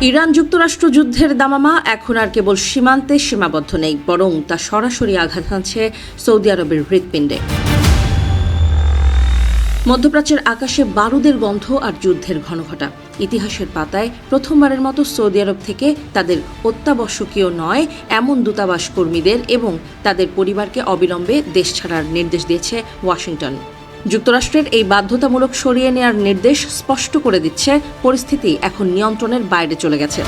Iran যুক্তরাষ্ট্র যুদ্ধের দামামা এখন আর কেবল সীমান্তে সীমাবদ্ধ নেই, বরং তা সরাসরি আঘাত হানছে সৌদি আরবের হৃৎপিণ্ডে। মধ্যপ্রাচ্যের আকাশে বারুদের গন্ধ আর যুদ্ধের ঘনঘটা। ইতিহাসের পাতায় প্রথমবারের মতো সৌদি আরব থেকে তাদের অত্যাবশ্যকীয় নয় এমন দূতাবাস কর্মীদের এবং তাদের পরিবারকে অবিলম্বে দেশ ছাড়ার নির্দেশ দিয়েছে ওয়াশিংটন। যুক্তরাষ্ট্রের এই বাধ্যতামূলক সরিয়ে নেওয়ার নির্দেশ স্পষ্ট করে দিচ্ছে পরিস্থিতি এখন নিয়ন্ত্রণের বাইরে চলে গেছে।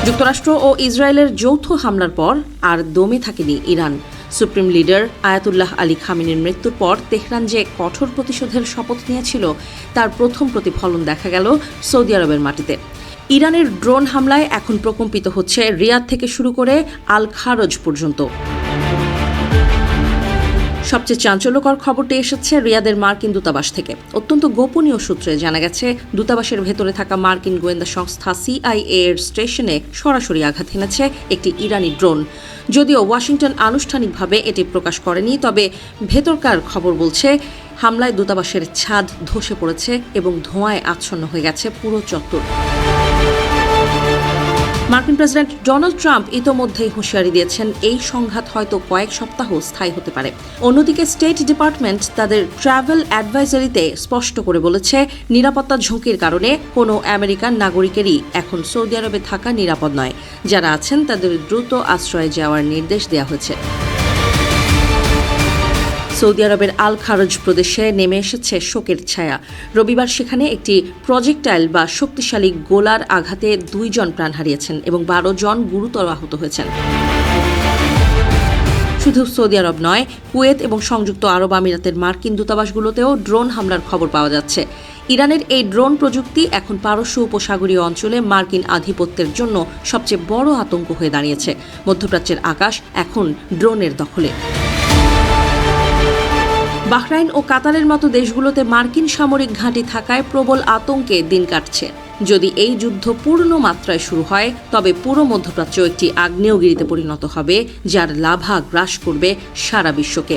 যুক্তরাষ্ট্র ও ইসরায়েলের যৌথ হামলার পর আর দমে থাকেনি Iran. Supreme leader ayatollah Ali খামেনির মৃত্যুর পর তেহরান যে কঠোর প্রতিশোধের শপথ নিয়েছিল তার প্রথম প্রতিফলন দেখা গেল সৌদি আরবের মাটিতে। ইরানের ড্রোন হামলায় এখন প্রকম্পিত হচ্ছে রিয়াদ থেকে শুরু করে আল খারজ পর্যন্ত। সবচেয়ে চাঞ্চল্যকর খবরটি এসেছে রিয়াদের মার্কিন দূতাবাস থেকে। অত্যন্ত গোপনীয় সূত্রে জানা গেছে দূতাবাসের ভেতরে থাকা মার্কিন গোয়েন্দা সংস্থা CIA এর স্টেশনে সরাসরি আঘাত হেনেছে একটি ইরানি ড্রোন। যদিও ওয়াশিংটন আনুষ্ঠানিকভাবে এটি প্রকাশ করেনি, তবে ভেতরকার খবর বলছে হামলায় দূতাবাসের ছাদ ধসে পড়েছে এবং ধোঁয়ায় আচ্ছন্ন হয়ে গেছে পুরো চত্বর। মার্কিন প্রেসিডেন্ট ডোনাল্ড ট্রাম্প ইতোমধ্যেই হুঁশিয়ারি দিয়েছেন এই সংঘাত হয়তো কয়েক সপ্তাহ স্থায়ী হতে পারে। অন্যদিকে স্টেট ডিপার্টমেন্ট তাদের ট্রাভেল অ্যাডভাইজারিতে স্পষ্ট করে বলেছে নিরাপত্তা ঝুঁকির কারণে কোনো আমেরিকান নাগরিকেরই এখন সৌদি আরবে থাকা নিরাপদ নয়। যারা আছেন তাদের দ্রুত আশ্রয়ে যাওয়ার নির্দেশ দেওয়া হয়েছে। সৌদি আরবের আল খারজ প্রদেশে নেমে এসেছে শোকের ছায়া। রবিবার সেখানে একটি প্রজেক্টাইল বা শক্তিশালী গোলার আঘাতে 2 জন প্রাণ হারিয়েছেন এবং 12 জন গুরুতর আহত হয়েছেন। শুধু সৌদি আরব নয়, কুয়েত এবং সংযুক্ত আরব আমিরাতের মার্কিন দূতাবাসগুলোতেও ড্রোন হামলার খবর পাওয়া যাচ্ছে। ইরানের এই ড্রোন প্রযুক্তি এখন পারস্য উপসাগরীয় অঞ্চলে মার্কিন আধিপত্যের জন্য সবচেয়ে বড় আতঙ্ক হয়ে দাঁড়িয়েছে। মধ্যপ্রাচ্যের আকাশ এখন ড্রোনের দখলে। বাহরাইন ও কাতারের মতো দেশগুলোতে মার্কিন সামরিক ঘাঁটি থাকায় প্রবল আতঙ্কে দিন কাটছে। যদি এই যুদ্ধ পূর্ণ মাত্রায় শুরু হয় তবে পুরো মধ্যপ্রাচ্য একটি আগ্নেয়গিরিতে পরিণত হবে, যার লাভা গ্রাস করবে সারা বিশ্বকে।